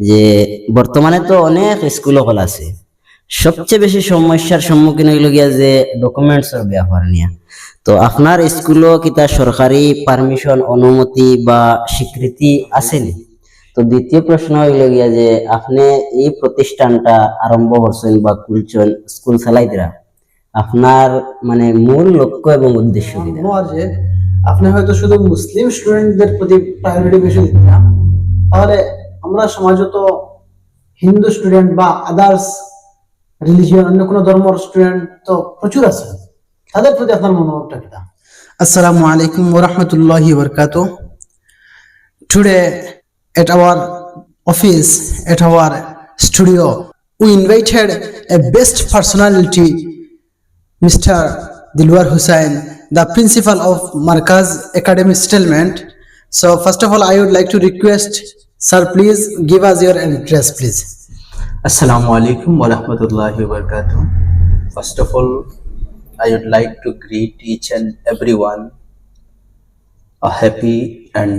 যে বর্তমানে তো অনেক স্কুল হল আছে, সবচেয়ে বেশি সমস্যার সম্মুখীন হইল গিয়া যে ডকুমেন্টস এর ব্যাপার নিয়ে। তো আপনার স্কুলও কি তার সরকারি পারমিশন, অনুমতি বা স্বীকৃতি আসেনি? তো দ্বিতীয় প্রশ্ন হইল গিয়া যে আপনি এই প্রতিষ্ঠানটা আরম্ভ করছেন বা খুলছেন স্কুল চালাইতরা, আপনার মানে মূল লক্ষ্য এবং উদ্দেশ্য কি? যে আপনি হয়তো শুধু মুসলিম স্টুডেন্টদের প্রতি প্রায়োরিটি বেশি দিন না, তাহলে আমরা সমাজে তো হিন্দু স্টুডেন্ট বা আদার্স রিলিজিয়ন, অন্য কোনো ধর্মের স্টুডেন্ট তো প্রচুর আছে, তাদের প্রতি আপনার মনোভাবটা কি? Assalamu alaikum wa rahmatullahi wa barakatuh. Today at our office, at our studio, we invited a best personality, Mr. Dilwar Hussain, the principal of Markaz Academy Settlement. So first of all, I would like to request, sir, please give us your address, please. Assalamu alaikum wa rahmatullahi wa barakatuh. First of all, I would like to greet each and everyone a happy and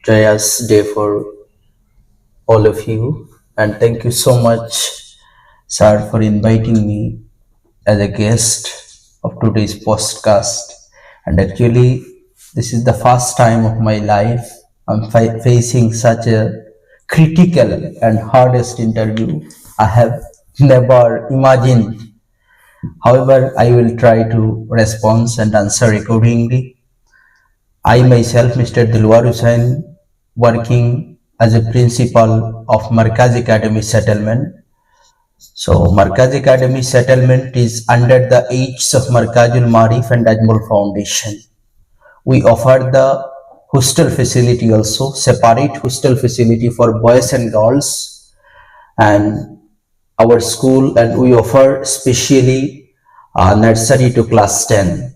joyous day for all of you, and thank you so much, sir, for inviting me as a guest of today's podcast. And actually, this is the first time of my life I'm facing such a critical and hardest interview I have never imagined. However, I will try to respond and answer accordingly. I myself, Mr. Dilwar Hussain, working as a principal of Markaz Academy Settlement. So Markaz Academy Settlement is under the aids of Markazul Marif and Ajmal Foundation. We offer the hostel facility also, separate hostel facility for boys and girls, and our school, and we offer specially nursery to class 10.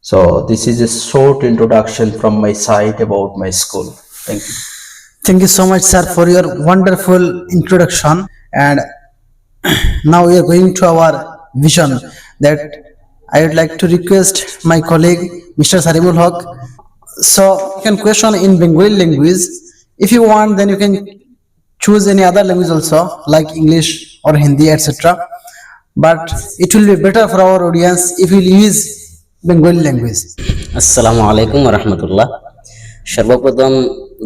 So this is a short introduction from my side about my school. Thank you. Thank you so much, sir, for your wonderful introduction. And now we are going to our vision, that I would like to request my colleague, Mr. Saribul Haq. So you can question in Bengali language. If you want, then you can choose any other language also, like English or Hindi, etc. But it will be better for our audience if you use Bengali language. আসসালামু আলাইকুম ওয়া রাহমাতুল্লাহ। সর্বপ্রথম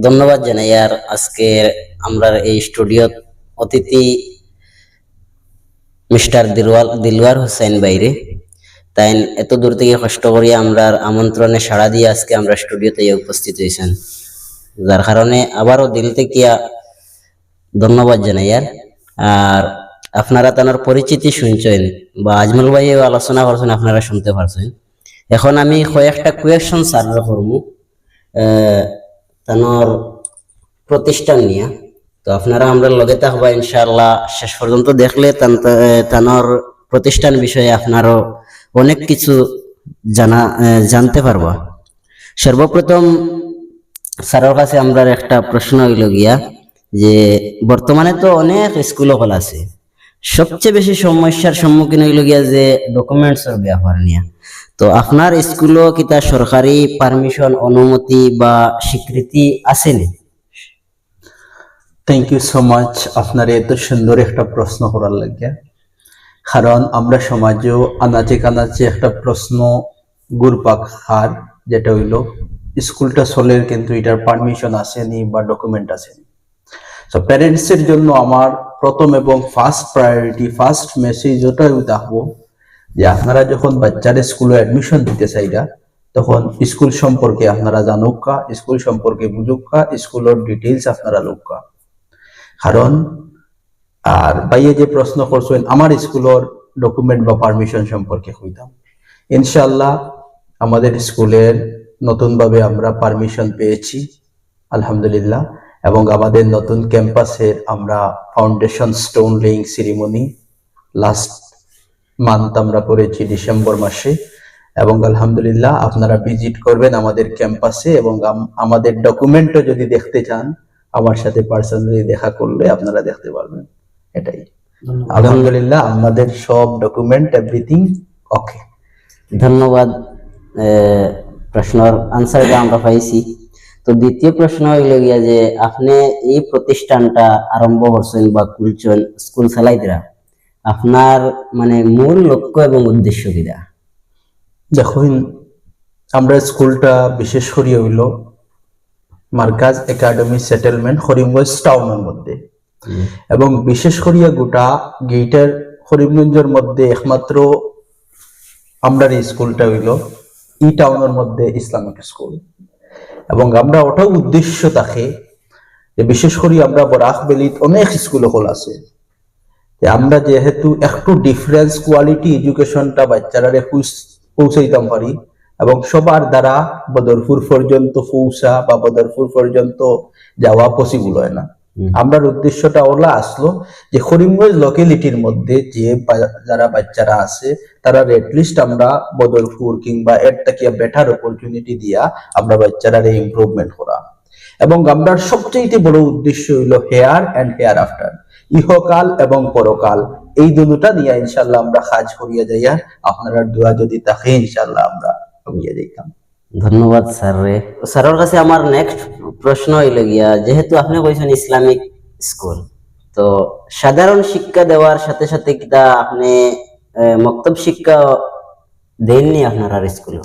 ধন্যবাদ জানাই আর আজকে আমরা এই স্টুডিও অতিথি মিস্টার দিলওয়ার হোসেন বাইরে, তাই এত দূর থেকে কষ্ট করিয়া আমরা আমন্ত্রণে সাড়া দিয়ে আজকে আমরা স্টুডিওতে উপস্থিত হয়েছেন, যার কারণে আবারও দিল থেকে ধন্যবাদ জানাই। আর আপনারা তার পরিচিতি শুনছেন বা আজমল ভাইও আলোচনা করছেন, আপনারা শুনতে পারছেন। এখন আমি কয়েকটা কোয়েশন সার্ভ করবো তানোর প্রতিষ্ঠান নিয়ে। তো আপনারা আমরা লগে থাকবা ইনশাআল্লাহ, শেষ পর্যন্ত দেখলে তানোর প্রতিষ্ঠান বিষয়ে আপনারও অনেক কিছু জানতে পারবা। সর্বপ্রথম স্যারের কাছে আমরা একটা প্রশ্ন হইল গিয়া যে বর্তমানে তো অনেক স্কুল হল আছে, সবচেয়ে বেশি সমস্যার সম্মুখীন হইল গিয়া যে ডকুমেন্টস এর ব্যাপার নিয়ে। তো আপনার স্কুলও কি তার সরকারি পারমিশন, অনুমতি বা স্বীকৃতি আসেনি? থ্যাংক ইউ সো মাচ আপনার এত সুন্দর একটা প্রশ্ন করার লাগে, কারণ আমরা সমাজেও আনাচে কানাচে একটা প্রশ্ন ঘুরপাক খার, যেটা হইল স্কুলটা চলের কিন্তু এটার পারমিশন আসেনি বা ডকুমেন্ট আসেনি। তো প্যারেন্টসের জন্য আমার প্রথম এবং ফার্স্ট প্রায়োরিটি, ফার্স্ট মেসেজ ওটাই দেখবো যে আপনারা যখন বাচ্চার স্কুলে অ্যাডমিশন দিতে চাইরা, তখন স্কুল সম্পর্কে আপনারা জানুকা, স্কুল সম্পর্কে বুঝুকা, স্কুলের ডিটেইলস আপনারা লুকা। কারণ আর বাইয়ে যে প্রশ্ন করছেন আমার স্কুলের ডকুমেন্ট বা পারমিশন সম্পর্কে কইতাম, ইনশাআল্লাহ আমাদের স্কুলের নতুনভাবে আমরা পারমিশন পেয়েছি আলহামদুলিল্লাহ, এবং আমাদের নতুন ক্যাম্পাসের আমরা foundation stone laying ceremony last month আমরা করেছি ডিসেম্বর মাসে, এবং আলহামদুলিল্লাহ আপনারা ভিজিট করবেন আমাদের ক্যাম্পাসে, এবং আমাদের ডকুমেন্টও যদি দেখতে চান আমার সাথে পার্সোনালি দেখা করলে আপনারা দেখতে পারবেন। এটাই আলহামদুলিল্লাহ আমাদের সব ডকুমেন্ট এভরিথিং ওকে। ধন্যবাদ, প্রশ্নের আনসারটা আমরা পাইছি। তো দ্বিতীয় প্রশ্ন হইল গিয়া যে আপনি এই প্রতিষ্ঠানটা আরম্ভ করছেন বা খুলছেন স্কুল চালাইতরা, আপনার মানে মূল লক্ষ্য এবং উদ্দেশ্য কিটা? দেখুন, আমরা স্কুলটা বিশেষ করে হইল মার্কাজ একাডেমি সেটেলমেন্ট করিমগঞ্জ টাউনের মধ্যে, এবং বিশেষ করিয়া গোটা গেটের করিমগঞ্জের মধ্যে একমাত্র আমরা এই স্কুলটা হইল ই টাউনের মধ্যে ইসলামিক স্কুল। এবং আমরা ওটাও উদ্দেশ্য থাকে যে বিশেষ করে আমরা বরাক বেলিত অনেক স্কুল হল আছে, যে আমরা যেহেতু একটু ডিফারেন্স কোয়ালিটি এডুকেশনটা বাচ্চারা পৌঁছাইতাম পারি, এবং সবার দ্বারা বদরপুর পর্যন্ত পৌঁছা বা বদরপুর পর্যন্ত যাওয়া পসিবল হয় না। আমরার উদ্দেশ্যটা ওলা আসলো যে করিমগঞ্জ লোকালিটির মধ্যে যে যারা বাচ্চারা আছে তারা এটলিস্ট আমরা বদরপুর কিংবা এর থেকে বেটার অপরচুনিটি দিয়া আমরা বাচ্চারা ইমপ্রুভমেন্ট করা। এবং আমরার সবচেয়ে বড় উদ্দেশ্য হইল হেয়ার এন্ড হেয়ার আফটার, ইহকাল এবং পরকাল, এই দুটোটা নিয়ে ইনশাল্লাহ আমরা কাজ করিয়া যাইয়া আপনারা দোয়া যদি থাকে ইনশাল্লাহ আমরা করিয়া যাইতাম। ধন্যবাদ স্যার রে। স্যারের কাছে আমার নেক্সট প্রশ্ন হইল গিয়া, যেহেতু আপনি কইছেন ইসলামিক স্কুল, তো সাধারণ শিক্ষা দেওয়ার সাথে সাথে কিটা আপনি মক্তব শিক্ষা দেননি আপনার আর স্কুলে?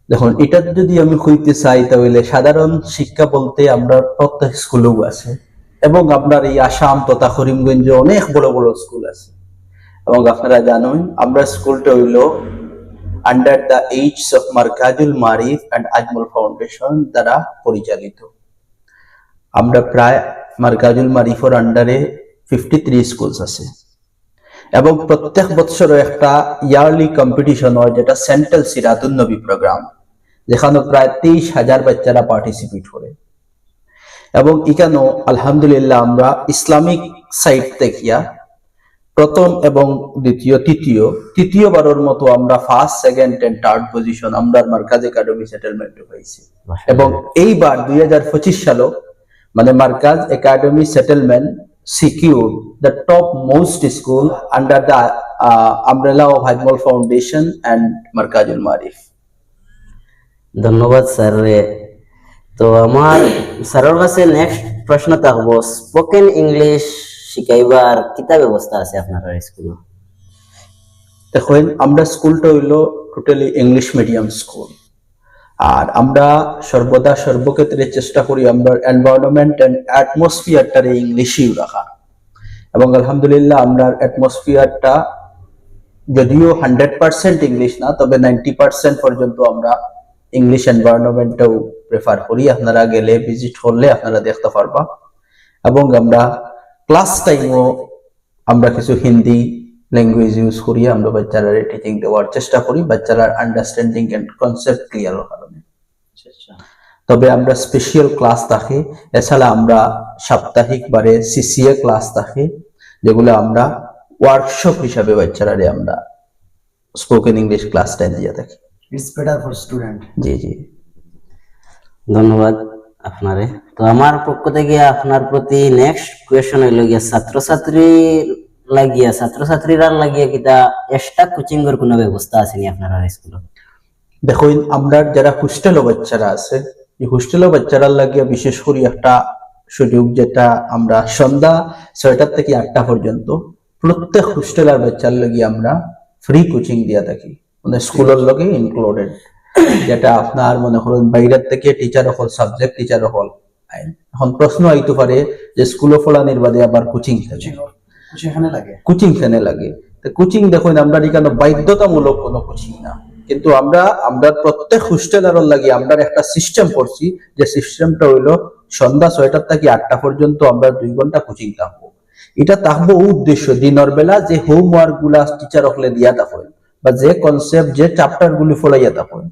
দেখুন, এটা যদি আমি কইতে চাই তাহলে সাধারণ শিক্ষা বলতে আমরা প্রত্যেক স্কুলেও আছে, এবং আপনার এই আসাম তথা করিমগঞ্জে অনেক বড় বড় স্কুল আছে। এবং আপনারা জানেন আমরা স্কুলটা হইল under the aids of Markazul Maarif and Ajmal foundation দ্বারা পরিচালিত। আমরা প্রায় মার্কাজুল মারিফের আন্ডারে 53 স্কুলস আছে, এবং প্রত্যেক বছর একটা ইয়ারলি কম্পিটিশন হয় যেটা সেন্ট্রাল সিরাতুন নবী প্রোগ্রাম, যেখানে প্রায় 23,000 বাচ্চারা পার্টিসিপেট করে। এবং এখানেও আলহামদুলিল্লাহ আমরা ইসলামিক সাইড থেকে প্রথম এবং তৃতীয়বারের মতো আমরা first, second and third position আমরা মার্কাজ একাডেমি সেটেলমেন্টে পাইছি। এবং এইবার 2025 সালে মানে Markaz academy settlement secured the top most school under the umbrella of Ajmal Foundation and Markazul Marif. ধন্যবাদ স্যার রে। তো আমার স্যারের কাছে নেক্সট প্রশ্ন থাকবো, স্পোকেন ইংলিশ শিখাইবার কিতা ব্যবস্থা আছে আপনার স্কুলে? দেখুন, আমরা স্কুলটা হইল টোটালি ইংলিশ মিডিয়াম স্কুল, আর আমরা সর্বদা সর্বক্ষেত্রে চেষ্টা করি আমরা এনভায়রনমেন্ট এন্ড অ্যাটমসফিয়ারটারে ইংলিশেই রাখা। এবং আলহামদুলিল্লাহ আমরা অ্যাটমসফিয়ারটা যদিও 100% ইংলিশ না, তবে 90% পর্যন্ত আমরা ইংলিশ এনভায়রনমেন্টটাও প্রেফার করি। আপনারা গেলে ভিজিট করলে আপনারা দেখতে পারবা। এবং আমরা ক্লাস টাইমও আমরা কিছু হিন্দি ল্যাঙ্গুয়েজ ইউজ করি, আমরা বাচ্চারা টিচিং দেওয়ার চেষ্টা করি বাচ্চারা আন্ডারস্ট্যান্ডিং এন্ড কনসেপ্ট ক্লিয়ারের কারণে। তবে আমরা স্পেশাল ক্লাস থাকে, এছাড়া আমরা সাপ্তাহিক বারে সিসিএ ক্লাস থাকে, যেগুলো আমরা ওয়ার্কশপ হিসাবে বাচ্চারা আমরা স্পোকেন ইংলিশ ক্লাসটা দিয়ে থাকি। It's better for student. জি জি, ধন্যবাদ আপনারে। তো আমার পক্ষ থেকে আপনার প্রতি নেক্সট কোয়েশ্চন হইল গিয়া, ছাত্রছাত্রীরা লাগিয়া কিটা এক্সট্রা কোচিং এর কোনো ব্যবস্থা আছে নি আপনার স্কুলে? দেখুন, আমরা যারা হোস্টেলও বাচ্চারা আছে, এই হোস্টেলও বাচ্চারা লাগিয়া বিশেষ করে একটা সুযোগ, যেটা আমরা সন্ধ্যা 6টা থেকে 8টা পর্যন্ত প্রত্যেক হোস্টেলের বাচ্চার লাগিয়ে আমরা ফ্রি কোচিং দিয়া থাকি, মানে স্কুলের লগে ইনক্লুডেড। যেটা আপনার মনে করুন বাইরের থেকে টিচার হল, সাবজেক্ট টিচার হল। এখন প্রশ্ন আইতে পারে যে স্কুলে পড়ানোর বাদে আবার কোচিং খানে লাগে। কোচিং দেখুন, আমরা এখানে বাধ্যতামূলক কোনো কোচিং না, কিন্তু আমরা প্রত্যেক হোস্টেলের লাগে আমরা একটা সিস্টেম করছি, যে সিস্টেমটা হইলো সন্ধ্যা 6টা থেকে 8টা পর্যন্ত আমরা 2 ঘন্টা কোচিং থাকবো। এটা থাকবো উদ্দেশ্য দিনের বেলা যে হোমওয়ার্ক গুলা টিচার হলে দিয়া থাকেন, বা যে কনসেপ্ট যে চ্যাপ্টার গুলি ফলাইয়া থাকেন,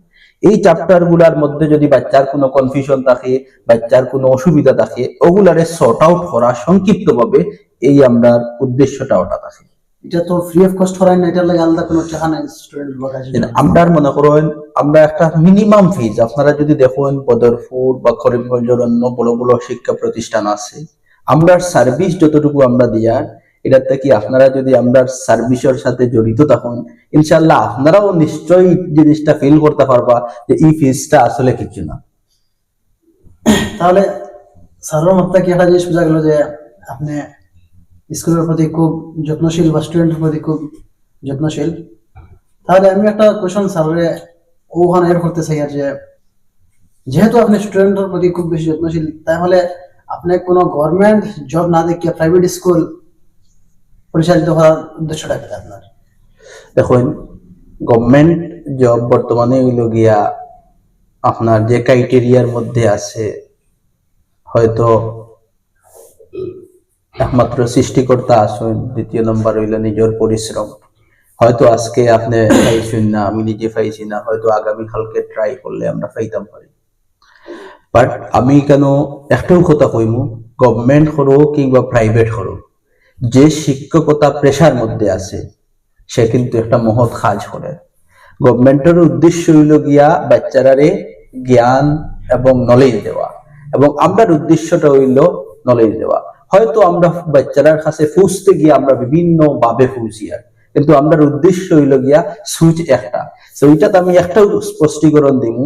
এই চ্যাপ্টার গুলার মধ্যে যদি বাচ্চার কোনো কনফিউশন থাকে, বাচ্চার কোনো অসুবিধা থাকে, ওগুলারে সর্ট আউট করা সংক্ষিপ্তভাবে, এই আমরা উদ্দেশ্যটা ওটা থাকে। এটা তো ফ্রি অফ কস্ট করায় না, এটার লাগে আলাদা কোনো টাকা নাই স্টুডেন্ট বাগাজে। আমরা মনে করেন আমরা একটা মিনিমাম ফিজ, আপনারা যদি দেখেন বদরপুর বা করিমগঞ্জের অন্য বড় বড় শিক্ষা প্রতিষ্ঠান আছে, আমরা সার্ভিস যতটুকু আমরা দিয়ার, এটা থেকে আপনারা যদি আমরা সার্ভিসের সাথে জড়িত থাকুন, ইনশাআল্লাহ আপনারাও নিশ্চয়ই জিনিসটা ফিল করতে পারবা যে এই ফিজটা আসলে কিছু না। তাহলে স্যারের মাত্রা কি একটা জিনিস বোঝা গেল যে আপনি স্কুলের প্রতি খুব যত্নশীল বা স্টুডেন্টের প্রতি খুব যত্নশীল। তাহলে আমি একটা কোয়েশন স্যারের ওখানে এর করতে চাই আর যে যেহেতু আপনি স্টুডেন্টের প্রতি খুব বেশি যত্নশীল, তাহলে আপনি কোনো গভর্নমেন্ট জব না দেখিয়ে প্রাইভেট স্কুল পরিচালিত করার উদ্দেশ্যটা কি আপনার? দেখুন, গভর্নমেন্ট জব বর্তমানে হইল গিয়া আপনার যে ক্রাইটেরিয়ার মধ্যে আছে, হয়তো একমাত্র সৃষ্টিকর্তা আসুন, দ্বিতীয় নম্বর হইল নিজের পরিশ্রম। হয়তো আজকে আপনি পাইছেন না, আমি নিজে পাইছি না, হয়তো আগামী কালকে ট্রাই করলে আমরা পাইতাম পারি। বাট আমি কেন একটাও কথা কইমু, গভর্নমেন্ট করো কিংবা প্রাইভেট করো, যে শিক্ষকতা পেশার মধ্যে আছে সে কিন্তু একটা মহৎ কাজ করে। গভর্নমেন্টের উদ্দেশ্য হইল গিয়া বাচ্চারারে জ্ঞান এবং নলেজ দেওয়া, এবং আমরার উদ্দেশ্যটা হইল নলেজ দেওয়া। হয়তো আমরা বাচ্চারার কাছে পৌঁছতে গিয়ে আমরা বিভিন্ন ভাবে পৌঁছি, আর কিন্তু আমরার উদ্দেশ্য হইল গিয়া সুইচ একটা। তো ওইটাতে আমি একটাও স্পষ্টীকরণ দিব,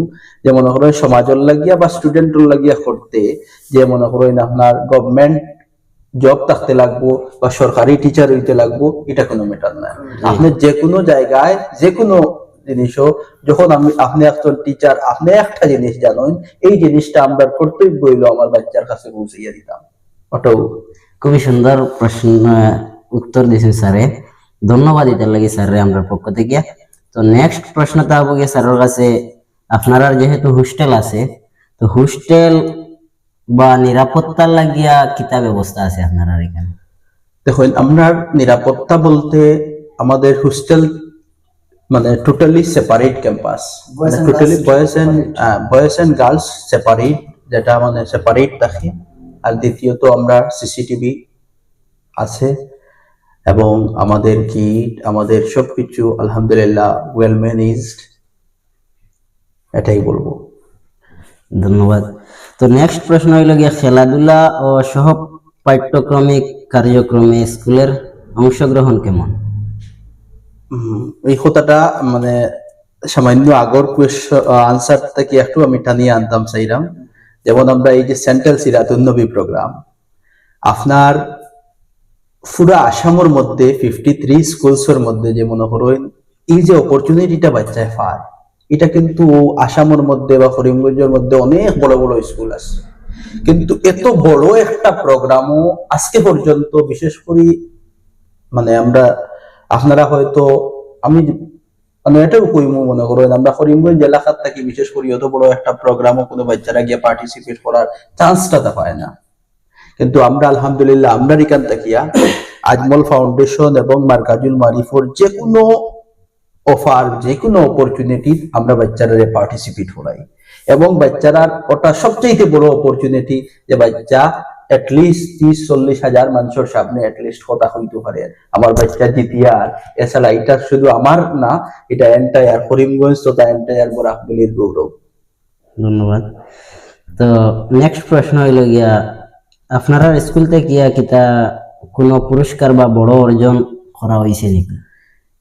যে মনে করেন সমাজের লাগিয়া বা স্টুডেন্টের লাগিয়া করতে, যে মনে করেন আপনার গভর্নমেন্ট জব থাকতে লাগবো বা সরকারি টিচার হইতে লাগবো, এটা কোনো ম্যাটার না। আপনি যে কোনো জায়গায় যে কোনো জিনিসও, যখন আপনি একজন টিচার, আপনি একটা জিনিস জানেন, এই জিনিসটা আমরা কর্তব্য হইলো আমার বাচ্চার কাছে পৌঁছাইয়া দিতাম। ওটাও খুবই সুন্দর প্রশ্ন উত্তর দিয়েছেন স্যারে, ধন্যবাদ এটার লাগে স্যারে আমরা পক্ষ থেকে। তো নেক্সট প্রশ্নটা হবো গিয়ে স্যারের কাছে, আপনারা যেহেতু হোস্টেল আছে, তো হোস্টেল বা নিরাপত্তার লাগিয়া কিতা ব্যবস্থা আছে আপনারা এখানে? দেখুন, আমরা নিরাপত্তা বলতে আমাদের হোস্টেল মানে totally separate campus, Boys and totally girls boys and girls separate, যেটা মানে সেপারেট থাকে। আর দ্বিতীয়ত আমরা সিসিটিভি আছে, এবং আমাদের কিট, আমাদের সবকিছু আলহামদুলিল্লাহ ওয়েল ম্যানেজড, এটাই বলবো। ধন্যবাদ। তো নেক্সট প্রশ্ন হইল গিয়ে, খেলাধুলা ও সহ পাঠ্যক্রমিক কার্যক্রমে স্কুলের অংশগ্রহণ কেমন? এই কথাটা মানে সামান্য আগর আনসার থেকে একটু আমি টানিয়ে আনতাম চাইলাম। যেমন আমরা এই যে সেন্ট্রাল সিরাতুন নবী প্রোগ্রাম, আপনার পুরা আসামের মধ্যে 53 স্কুলসের মধ্যে যে মনে করেন এই যে অপরচুনিটিটা বাচ্চায় পায়, এটা কিন্তু আসামের মধ্যে বা করিমগঞ্জের মধ্যে অনেক বড় বড় স্কুল আছে, কিন্তু এত বড় একটা প্রোগ্রামও আজকে পর্যন্ত, বিশেষ করে মানে আমরা আপনারা হয়তো, আমি মানে এটাও কইমু, মনে করেন আমরা করিমগঞ্জ এলাকার থাকি, বিশেষ করে এত বড় একটা প্রোগ্রামও কোনো বাচ্চারা গিয়ে পার্টিসিপেট করার চান্সটা পায় না। কিন্তু আমরা আলহামদুলিল্লাহ আমরা এখান থাকিয়া আজমল ফাউন্ডেশন এবং মার্কাজুল মারিফর যে কোনো অফার, যে কোনো অপরচুনিটি আমরা বাচ্চারা পার্টিসিপেট করাই, এবং বাচ্চারা ওটা সবচেয়ে বড় অপরচুনিটি যে বাচ্চা এটলিস্ট 30-40 হাজার মানুষের সামনে এটলিস্ট কথা হইতে পারে আমার বাচ্চা জিতিয়ার। এছাড়া এটা শুধু আমার না, এটা এন্টায়ার করিমগঞ্জ তথা এন্টায়ার বরাকবিলির গৌরব। ধন্যবাদ। তো নেক্সট প্রশ্ন হইল গিয়া, আপনারা স্কুল থেকে কিতা কোনো পুরস্কার বা বড় অর্জন করা হয়েছে নাকি?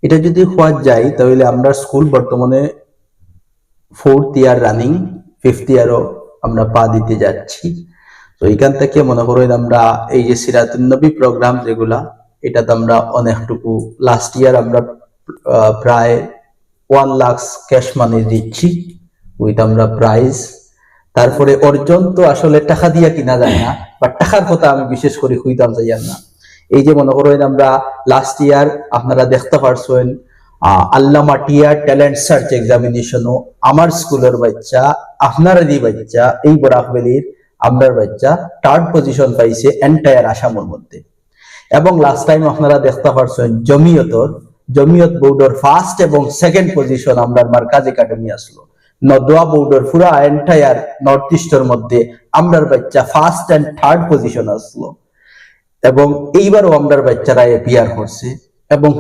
এটা যদি হওয়া যায় তাহলে আমরা স্কুল বর্তমানে 4th ইয়ার রানিং, 5th ইয়ারও আমরা পা দিতে যাচ্ছি। তো এখান থেকে মনে করেন আমরা এই যে সিরাতুন নবী প্রোগ্রাম যেগুলা, এটাতে আমরা অনেকটুকু, লাস্ট ইয়ার আমরা প্রায় 1 লাখ ক্যাশ মানি দিচ্ছি উইথ আমরা প্রাইজ। তারপরে অর্জন তো আসলে টাকা দিয়া কিনা যায় না, বা টাকার কথা আমি বিশেষ করে কইতাম চাই না। এই যে মনে করেন আমরা লাস্ট ইয়ার আপনারা দেখতে পারছেন আল্লামা টিয়ার ট্যালেন্ট সার্চ এক্সামিনেশনও আমার স্কুলের বাচ্চা, আপনারারই বাচ্চা, এই বরাকবেলির আপনার বাচ্চা 3rd পজিশন পাইছে এন্টায়ার আসামের মধ্যে। এবং লাস্ট টাইম আপনারা দেখতে পারছেন জমিয়ত বোর্ডের 1st এবং 2nd পজিশন আমরা মার্কাজ একাডেমি আসলো। নদোয়া বোর্ডের পুরা এন্টায়ার নর্থ ইস্টের মধ্যে আমরার বাচ্চা 1st and 3rd পজিশন আসলো। এবং এইবারও আমরার বাচ্চারা এপিয়ার করছে, এবং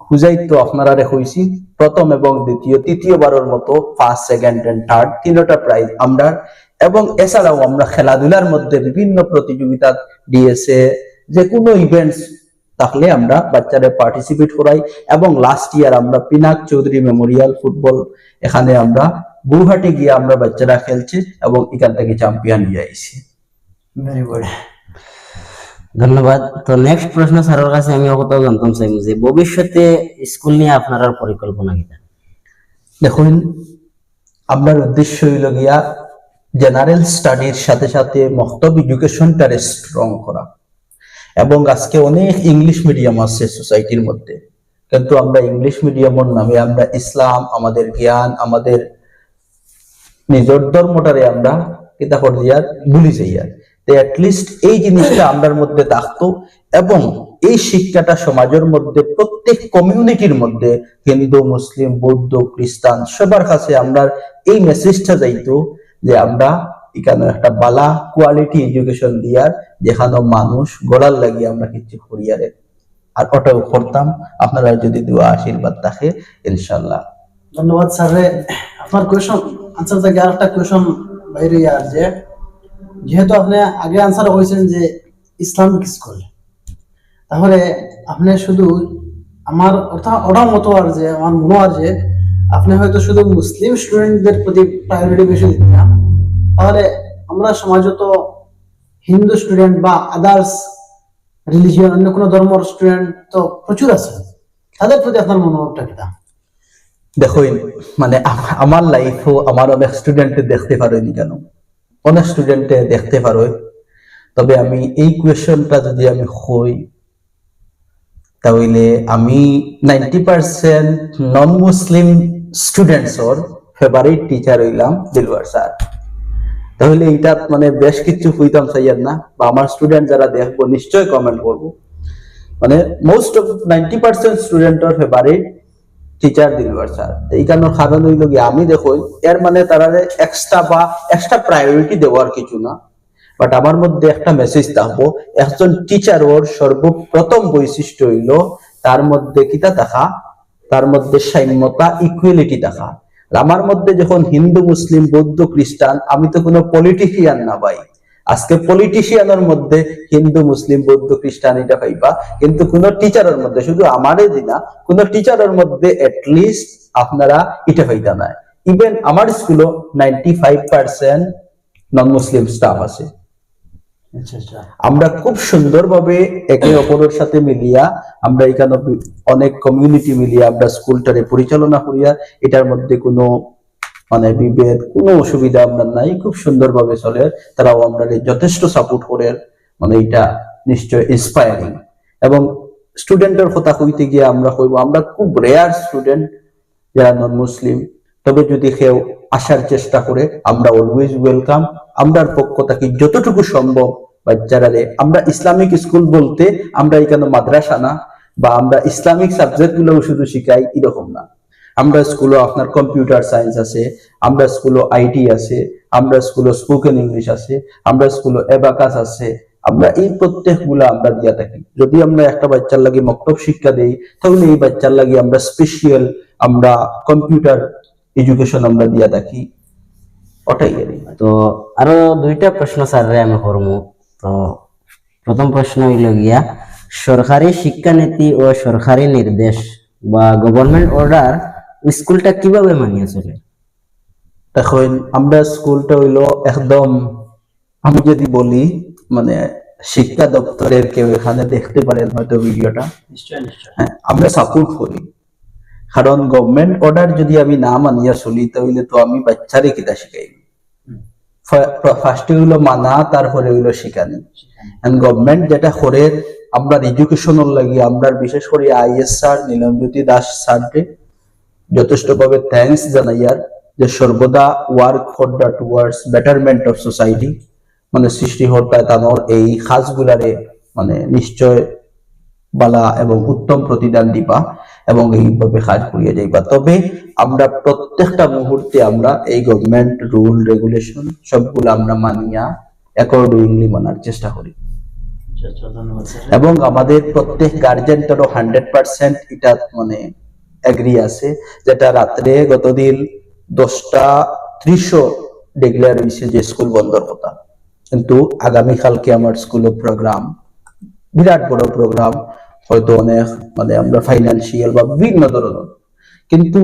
হুজাইতো আপনারা হইছি প্রথম এবং দ্বিতীয়, তৃতীয়বারের মতো 1st, 2nd and 3rd তিনটা প্রাইজ আমরা। এবং এছাড়াও আমরা খেলাধুলার মধ্যে বিভিন্ন প্রতিযোগিতা দিয়েছে, যে কোনো ইভেন্টস থাকলে আমরা বাচ্চাদের পার্টিসিপেট করাই। এবং লাস্ট ইয়ার আমরা পিনাক চৌধুরী মেমোরিয়াল ফুটবল, এখানে আমরা গুয়াহাটি গিয়ে আমরা বাচ্চারা খেলছি এবং এখান থেকে চ্যাম্পিয়ন নিয়ে আইছি। Very good. ধন্যবাদ। তো নেক্সট প্রশ্ন স্যারের কাছে আমি কোথাও জানতাম চাই যে ভবিষ্যতে স্কুল নিয়ে আপনার আর পরিকল্পনা কিনা? দেখুন, আপনার উদ্দেশ্য হইল গিয়া জেনারেল স্টাডির সাথে সাথে মক্তব এডুকেশনটারে স্ট্রং করা। এবং আজকে অনেক ইংলিশ মিডিয়াম আছে সোসাইটির মধ্যে, কিন্তু আমরা ইংলিশ মিডিয়ামের নামে আমরা ইসলাম, আমাদের জ্ঞান, আমাদের নিজের ধর্মটারে আমরা কিতা করে দিয়ার ভুলি যাইয়ার। তো অ্যাটলিস্ট এই জিনিসটা আমরার মধ্যে থাকতো এবং এই শিক্ষাটা সমাজের মধ্যে প্রত্যেক কমিউনিটির মধ্যে হিন্দু, মুসলিম, বৌদ্ধ, খ্রিস্টান সবার কাছে আমরা এই মেসেজটা যাইতো যে আমরা এখানে একটা বালা কোয়ালিটি এডুকেশন দিয়ার, যেখানে মানুষ গড়ার লাগিয়ে আমরা কিছু করিয়ারে আর ওটাও করতাম। আপনারা যদি দোয়া আশীর্বাদ থাকে ইনশাল্লাহ। ধন্যবাদ স্যার। আপনার কোয়েশন আনসার থেকে আর একটা কোয়েশন বাইরে আর যে যেহেতু আপনি আগে আনসার করেছেন যে ইসলামিক স্কুল, তাহলে আপনি শুধু আমার ওটার মতো আর যে আমার মনে হয় যে আপনি হয়তো শুধু মুসলিম স্টুডেন্টদের প্রতি প্রায়োরিটি বেশি দিতেন না, তাহলে আমরা সমাজে তো হিন্দু স্টুডেন্ট বা আদার্স রিলিজিয়ন অন্য কোনো ধর্মের স্টুডেন্ট তো প্রচুর আছে, তাদের প্রতি আপনার মনোভাবটা কিনা? দেখুন, মানে আমার লাইফও আমার অনেক স্টুডেন্টে দেখতে পারোনি কেন, অনেক স্টুডেন্টে দেখতে পারো। তবে আমি এই কোয়েশনটা যদি আমি হই, তাহলে আমি 90% নন মুসলিম স্টুডেন্টসর ফেভারিট টিচার হইলাম দিলওয়ার স্যার। তাহলে এইটা মানে বেশ কিছু হইতাম চাইয়ার না, বা আমার স্টুডেন্ট যারা দেখবো নিশ্চয় কমেন্ট করবো। মানে মোস্ট অফ 90% স্টুডেন্টর ফেভারিট টিচার দিলওয়ার স্যার। এই কারণ হইল কি, আমি দেখো এর মানে তারা এক্সট্রা প্রায়োরিটি দেওয়ার কিছু না, বাট আমার মধ্যে একটা মেসেজ থাকবো, একজন টিচার ওর সর্বপ্রথম বৈশিষ্ট্য হইল তার মধ্যে কিতা দেখা, তার মধ্যে সাম্যতা, ইকুয়ালিটি দেখা। আমার মধ্যে যখন হিন্দু, মুসলিম, বৌদ্ধ, খ্রিস্টান, আমি তো কোনো পলিটিশিয়ান না ভাই। আজকে পলিটিশিয়ানের মধ্যে হিন্দু, মুসলিম, বৌদ্ধ, খ্রিস্টান এটা পাইবা, কিন্তু কোন টিচারের মধ্যে, শুধু আমারই দিনা, কোন টিচারের মধ্যে এটলিস্ট আপনারা এটা পাইতা না। ইভেন আমার স্কুলও 95% নন মুসলিম স্টাফ আছে। আমরা খুব সুন্দরভাবে একে অপরের সাথে মিলিয়া, আমরা এখানে অনেক কমিউনিটি মিলিয়া আমরা স্কুলটারে পরিচালনা করিয়া, এটার মধ্যে কোনো মানে বিভেদ, কোনো অসুবিধা আমরা নাই, খুব সুন্দরভাবে চলে। তারাও আমরা যথেষ্ট সাপোর্ট করে, মানে এটা নিশ্চয় ইন্সপায়ারিং। এবং স্টুডেন্টের কথা কইতে গিয়ে আমরা কইব, আমরা খুব রেয়ার স্টুডেন্ট যারা নন মুসলিম, তবে যদি কেউ আসার চেষ্টা করে আমরা অলওয়েজ ওয়েলকাম। আমরার পক্ষ থেকে যতটুকু সম্ভব বাচ্চারারে, আমরা ইসলামিক স্কুল বলতে আমরা এখানে মাদ্রাসা না, বা আমরা ইসলামিক সাবজেক্ট গুলো শুধু শিখাই এরকম না। আমরা স্কুলে আপনার কম্পিউটার সায়েন্স আছে, আমরা স্কুলে আইটি আছে, আমরা স্কুলে স্পোকেন ইংলিশ আছে, আমরা স্কুলে অ্যাবাকাস আছে, আমরা এই প্রত্যেকগুলো আমরা দিয়া থাকি। যদি আমরা একটা বাচ্চার লাগি মক্তব শিক্ষা দেই, তাহলে এই বাচ্চার লাগি আমরা স্পেশাল আমরা কম্পিউটার এডুকেশন আমরা দিয়া থাকি, ওটাই আর কি। তো আরো দুইটা প্রশ্ন স্যাররে আমি করবো। তো প্রথম প্রশ্ন হইল গিয়া, সরকারি শিক্ষানীতি ও সরকারি নির্দেশ বা গভর্নমেন্ট অর্ডার স্কুলটা কিভাবে মানিয়ে চলে? দেখুন, আমরা স্কুলটা হইলো একদম, আমি যদি বলি মানে শিক্ষা দপ্তরের কেউ এখানে দেখতে পারেন হয়তো ভিডিওটা, হ্যাঁ, আমরা সাপোর্ট করি। কারণ গভর্নমেন্ট অর্ডার যদি আমি না মানিয়া চলি, তাহলে তো আমি বাচ্চারে কিতা শিখাই। ফার্স্টে হইলো মানা, তারপরে হইলো শিখানি। গভর্নমেন্ট যেটা করে আমরা এডুকেশনের লাগি, আমরা বিশেষ করে আইএস স্যার নীলমজ্যোতি দাস স্যারকে যথেষ্ট ভাবে থ্যাঙ্কস জানাইয়ার, যে সর্বদা work for the towards betterment of society, মানে সৃষ্টিকর্তা তানোর এই কাজগুলারে মানে নিশ্চয় বালা এবং উত্তম প্রতিদান দিবা এবং এইভাবে কাজ করিয়া যাইবা। তবে আমরা প্রত্যেকটা মুহূর্তে আমরা এই গভর্নমেন্ট রুল রেগুলেশন সবগুলো আমরা মানিয়া অ্যাকর্ডিংলি মানার চেষ্টা করি। এবং আমাদের প্রত্যেক গার্জেন তো 100% এটা মানে এগ্রি আছে, যেটা রাত্রে গতদিন 10:30 ডিক্লেয়ার হয়েছে যে স্কুল বন্ধর কথা, কিন্তু আগামীকালকে আমার স্কুলে প্রোগ্রাম, বিরাট বড় প্রোগ্রাম, হয়তো অনেক মানে আমরা ফাইন্যান্সিয়াল বা বিভিন্ন ধরনের, কিন্তু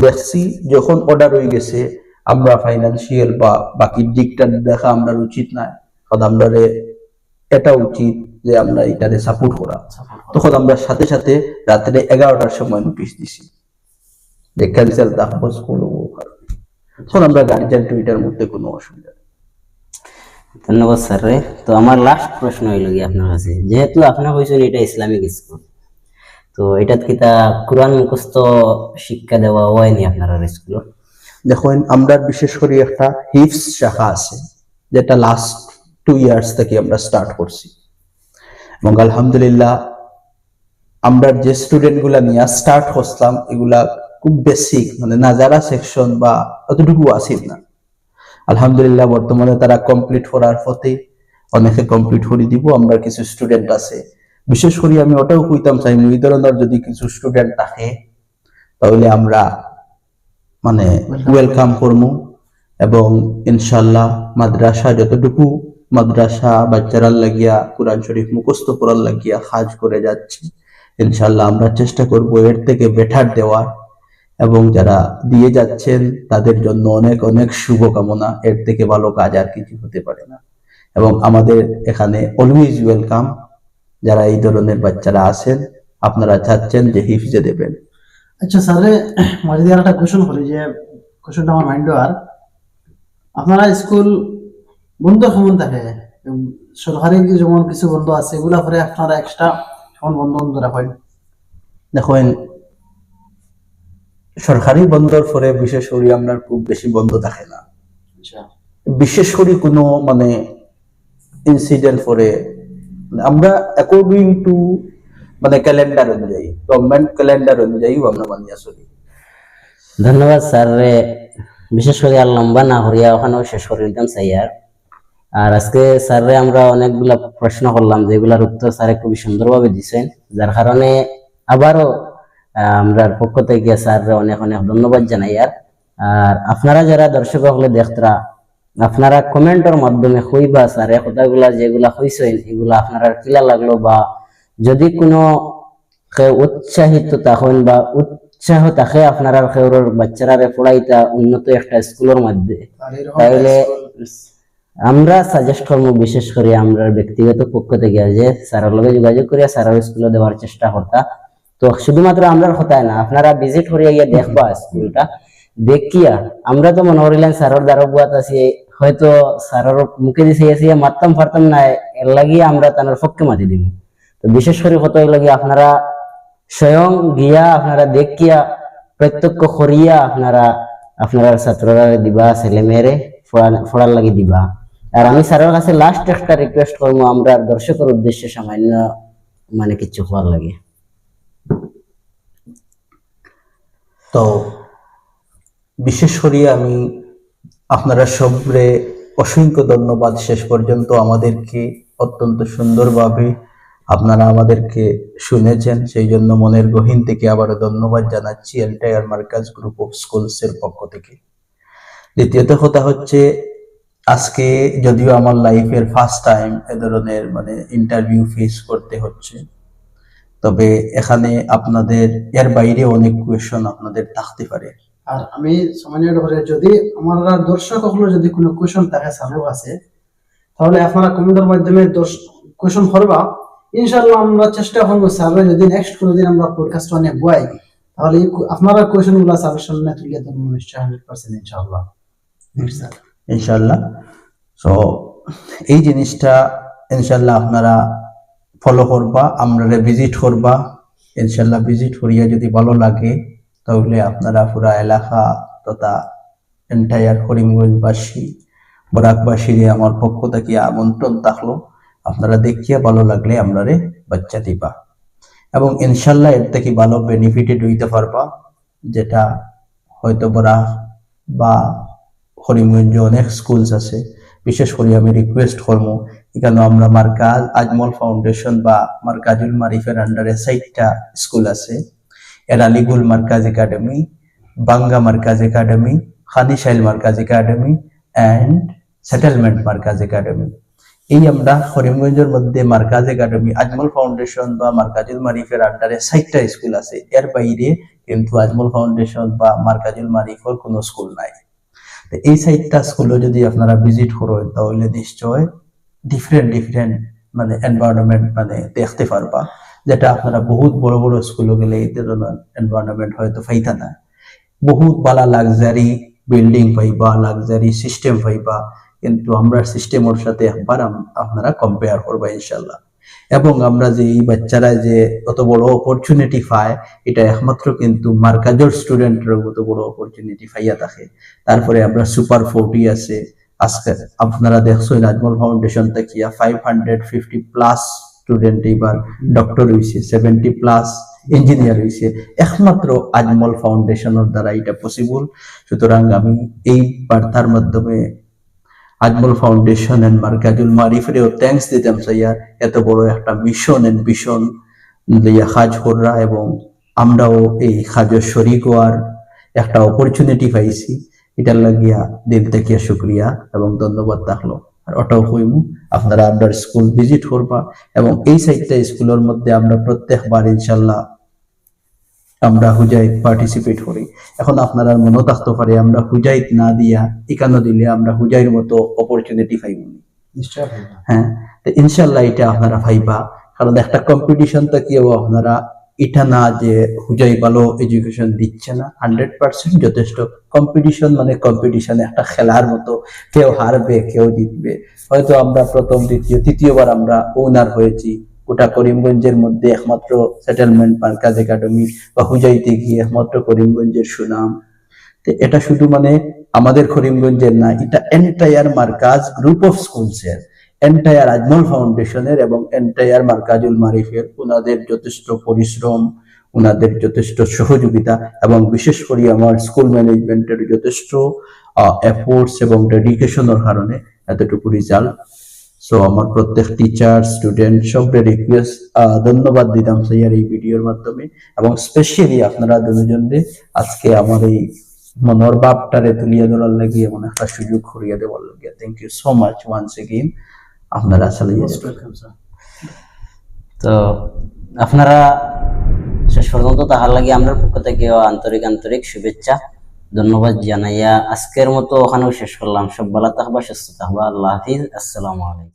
দেখছি যখন অর্ডার হয়ে গেছে আমরা ফাইন্যান্সিয়াল বা বাকি দিকটা দেখা আমরা উচিত না, কারণ আমরা এটা উচিত যে আমরা এটারে সাপোর্ট করা। তখন আমরা সাথে সাথে রাত্রে 11টার সময় নোটিশ দিছি যে ক্যান্সেল থাকবো স্কুল, তখন আমরা গার্জিয়ান টুইটার মধ্যে কোনো অসুবিধা নেই। ধন্যবাদ স্যার রে। তো আমার লাস্ট প্রশ্ন হইল কি আপনার কাছে, যেহেতু আপনার কইছেন এটা ইসলামিক স্কুল, তো এটা কি তা কোরআন মুখস্থ শিক্ষা দেওয়া হয়নি আপনার স্কুলে? দেখুন আমরা বিশেষ করে একটা হিফস শাখা আছে যেটা লাস্ট 2 ইয়ার্স থেকে আমরা স্টার্ট করছি, এবং আলহামদুলিল্লাহ আমরা যে স্টুডেন্ট গুলা নিয়ে স্টার্ট করলাম এগুলা খুব বেসিক মানে নাজারা সেকশন বা অতটুকু আসিল না। আলহামদুলিল্লাহ বর্তমানে তারা কমপ্লিট করার পথে, অনেকে কমপ্লিট করে দিব। আমরা কিছু স্টুডেন্ট আছে, বিশেষ করে আমি ওটাও কইতাম চাই এই ধরনের যদি কিছু স্টুডেন্ট থাকে তাহলে আমরা মানে ওয়েলকাম করবো, এবং ইনশাল্লাহ মাদ্রাসা যতটুকু মাদ্রাসা বাচ্চারা লাগিয়া কোরআন শরীফ মুখস্থ করার লাগিয়া কাজ করে যাচ্ছে, ইনশাল্লাহ আমরা চেষ্টা করব এর থেকে বেটার দেওয়ার, এবং যারা দিয়ে যাচ্ছেন তাদের জন্য অনেক অনেক শুভকামনা। এর থেকে ভালো কাজ আর কিছু হতে পারে না, এবং আমাদের এখানে অলওয়েজ ওয়েলকাম। যারা এই ধরনের বাচ্চারা আছেন আপনারা চাচ্ছেন যে হিফজে দেবেন। আচ্ছা স্যার, মাঝে দিয়ে একটা কোয়েশন করি, যে কোয়েশনটা আমার মাইন্ডে আর আপনারা স্কুল বন্ধ কেমন থাকে? সরকারি যেমন কিছু বন্ধ আছে এগুলা পরে আপনারা এক্সট্রা কেমন বন্ধ বন্ধ রাখেন? দেখেন সরকারি বন্ধর পরে বিশেষ করে আমরা খুব বেশি বন্ধ থাকে না, আচ্ছা, বিশেষ করে কোনো মানে ইনসিডেন্ট পরে আমরা অ্যাকর্ডিং টু মানে ক্যালেন্ডার অনুযায়ী, গভর্নমেন্ট ক্যালেন্ডার অনুযায়ী আমরা মানিয়ে চলি। ধন্যবাদ স্যার রে। বিশেষ করে আর লম্বা না করিয়া ওখানেও শেষ করে দিতাম চাই। আর আজকে স্যার রে আমরা অনেকগুলা প্রশ্ন করলাম যেগুলার উত্তর স্যার খুবই সুন্দরভাবে দিচ্ছেন, যার কারণে আবারও আমরা পক্ষ থেকে স্যার অনেক অনেক ধন্যবাদ জানাই। আর আপনারা যারা দর্শক হলে দেখতরা, আপনারা কমেন্টের মাধ্যমে কইবা স্যার এই কথাগুলা যেগুলা কইছেন এগুলা আপনারা কিলা লাগলো, বা যদি কোনো উৎসাহিত থাকেন বা উৎসাহ থাকে আপনারা কেউর বাচ্চারা পড়াইতা উন্নত একটা স্কুলের মধ্যে, তাইলে আমরা সাজেস্ট করবো বিশেষ করে আমরা ব্যক্তিগত পক্ষ থেকে যে স্যারের লগে যোগাযোগ করিয়া স্যারের স্কুলে দেওয়ার চেষ্টা করতা। তো শুধুমাত্র আমরা কথায় না, আপনারা ভিজিট করিয়া গিয়ে দেখবা স্কুলটা দেখিয়া। আমরা তো মনে করিলেন স্যারের দ্বারা বুয়াত আছি, হয়তো স্যারের মুখে দিছে মারতাম পারতাম না, এর লাগিয়ে আমরা তার পক্ষে মাতি দিব। তো বিশেষ করে কত লাগে আপনারা স্বয়ং গিয়া আপনারা দেখিয়া প্রত্যক্ষ করিয়া আপনারা ছাত্ররা দিবা, ছেলে মেয়েরে পড়ার লাগি দিবা। আর আমি স্যারের কাছে লাস্ট একটা রিকোয়েস্ট করবো, আমরা দর্শকের উদ্দেশ্যে সামান্য মানে কিছু হওয়ার লাগে। তো বিশেষ করে আমি আপনারা সবরে অসংখ্য ধন্যবাদ। শেষ পর্যন্ত আমাদেরকে অত্যন্ত সুন্দরভাবে আপনারা আমাদেরকে শুনেছেন, সেই জন্য মনের গহীন থেকে আবারও ধন্যবাদ জানাচ্ছি entire Markaz group of schools এর পক্ষ থেকে। দ্বিতীয়ত কথা হচ্ছে, আজকে যদিও আমার লাইফের ফার্স্ট টাইম এ ধরনের মানে ইন্টারভিউ ফেস করতে হচ্ছে, তবে এখানে আপনাদের এর বাইরে অনেক কোয়েশন আপনাদের থাকতে পারে। আর আমি সামান্য করে যদি আমার দর্শক হলো যদি কোনো কোয়েশন থাকে স্যারের কাছে, তাহলে আপনারা কমেন্টের মাধ্যমে কোয়েশন করবা। ইনশাআল্লাহ আমরা চেষ্টা করবো স্যারের যদি নেক্সট কোনো দিন আমরা পডকাস্ট অনেক বই, তাহলে আপনারা কোয়েশন গুলা স্যারের সামনে তুলে ধরবো নিশ্চয়ই 100% ইনশাআল্লাহ। ইনশাআল্লাহ। সো এই জিনিসটা ইনশাআল্লাহ আপনারা ফলো করবা, আমরা ভিজিট করবা। ইনশাআল্লাহ ভিজিট করিয়া যদি ভালো লাগে তাহলে আপনারা পুরা এলাকা তথা এন্টায়ার করিমগঞ্জবাসী বরাকবাসীর আমার পক্ষ থেকে আমন্ত্রণ থাকলো, আপনারা দেখিয়া ভালো লাগলে আমরারে বাচ্চা দিবা, এবং ইনশাআল্লাহ এর থেকে ভালো বেনিফিটেড হইতে পারবা, যেটা হয়তো বরাক বা করিমগঞ্জে অনেক স্কুলস আছে। বিশেষ করে আমি রিকোয়েস্ট করবো, এখানে আমরা মার্কাজ আজমল ফাউন্ডেশন বা মার্কাজুল মারিফের আন্ডারে 4টা স্কুল আছে। এর আলিগুল মার্কাজ একাডেমি, বাঙ্গা মার্কাজ academy, Khanishail Markaz academy and settlement Markaz academy. এই আমরা করিমগঞ্জের মধ্যে মার্কাজ একাডেমি, আজমল ফাউন্ডেশন বা মার্কাজুল মারিফের আন্ডারে 60টা স্কুল আছে। এর বাইরে কিন্তু আজমল ফাউন্ডেশন বা মার্কাজুল মারিফের কোনো স্কুল নাই। তো এই 60টা স্কুলও যদি আপনারা ভিজিট করেন তাহলে নিশ্চয় ডিফারেন্ট মানে এনভায়রনমেন্ট মানে দেখতে পারবা, যেটা আপনারা বহুত বড় বড় স্কুলে গেলে এই ধরনের এনভায়রনমেন্ট হয়তো পাইতা না। বহুত বালা লাক্সারি বিল্ডিং পাইবা, লাক্সারি সিস্টেম পাইবা, কিন্তু আমরা সিস্টেমের সাথে একবার আপনারা কম্পেয়ার করবা ইনশাল্লাহ। এবং আমরা যে এই বাচ্চারা যে অত বড় অপরচুনিটি পায়, এটা একমাত্র কিন্তু মার্কাজের স্টুডেন্টের মতো বড় অপরচুনিটি পাইয়া থাকে। তারপরে আমরা সুপার 40 আছে, আজকে আপনারা দেখছেন আজমল ফাউন্ডেশন থেকে 550+ স্টুডেন্ট এবার ডক্টর হয়েছে, 70+ ইঞ্জিনিয়ার হয়েছে, একমাত্র আজমল ফাউন্ডেশনের দ্বারা এটা পসিবল। সুতরাং আমি এই বার্তার মাধ্যমে Ajmal foundation and Markazul মারিফেরও thanks দিতাম চাইয়া, এত বড় একটা মিশন এন্ড ভিশন লইয়া কাজ করা, এবং আমরাও এই কাজের শরীক হওয়ার একটা অপরচুনিটি পাইছি। এটার লাগিয়া দিল থেকে শুক্রিয়া এবং ধন্যবাদ থাকলো। আর ওটাও কইমু আপনারা আপনার স্কুল ভিজিট করবা, এবং এই 60টা স্কুলের মধ্যে আমরা প্রত্যেকবার ইনশাল্লাহ আমরা হুজাইত পার্টিসিপেট করি। এখন আপনারা মনে থাকতে পারে আমরা হুজাইত না দিয়া এখানে দিলে আমরা হুজাইর মতো অপরচুনিটি পাইব। নিশ্চয় ভাইয়া। হ্যাঁ, তো ইনশাল্লাহ এটা আপনারা পাইবা, কারণ একটা কম্পিটিশন থেকেও আপনারা এটা না যে হুজাই ভালো এডুকেশন দিচ্ছে না, 100% যথেষ্ট। কম্পিটিশন মানে কম্পিটিশন, একটা খেলার মতো, কেউ হারবে কেউ জিতবে। হয়তো আমরা প্রথম দ্বিতীয় তৃতীয়বার আমরা ওনার হয়েছি, গোটা করিমগঞ্জের মধ্যে একমাত্র সেটেলমেন্ট মার্কাজ একাডেমি বা হুজাইতে গিয়ে একমাত্র করিমগঞ্জের সুনাম। তো এটা শুধু মানে আমাদের করিমগঞ্জের না, এটা এন্টায়ার মার্কাজ গ্রুপ অফ স্কুলসের, এন্টায়ার আজমল ফাউন্ডেশনের এবং এন্টায়ার মার্কাজুল মারিফের। ওনাদের যথেষ্ট পরিশ্রম, ওনাদের যথেষ্ট সহযোগিতা, এবং বিশেষ করে আমার স্কুল ম্যানেজমেন্টের যথেষ্ট এফোর্টস এবং ডেডিকেশনের কারণে এতটুকু রেজাল্ট। সো আমার প্রত্যেক টিচার স্টুডেন্ট সবরে রিকোয়েস্ট ধন্যবাদ দিতাম স্যার এই ভিডিওর মাধ্যমে, এবং স্পেশালি আপনারা দুজনে আজকে আমার এই মনের ভাবটারে তুলিয়ে ধরার লাগি এমন একটা সুযোগ করিয়ে দেওয়ার লাগে। Thank you so much once again. আপনারা আসলে তো আপনারা শেষ পর্যন্ত তাহার লাগে আমরা পক্ষ থেকে আন্তরিক শুভেচ্ছা ধন্যবাদ জানাইয়া আজকের মতো ওখানেও শেষ করলাম। সব ভালো থাকবা, সুস্থ থাকবা। আল্লাহ হাফিজ। আসসালামু আলাইকুম।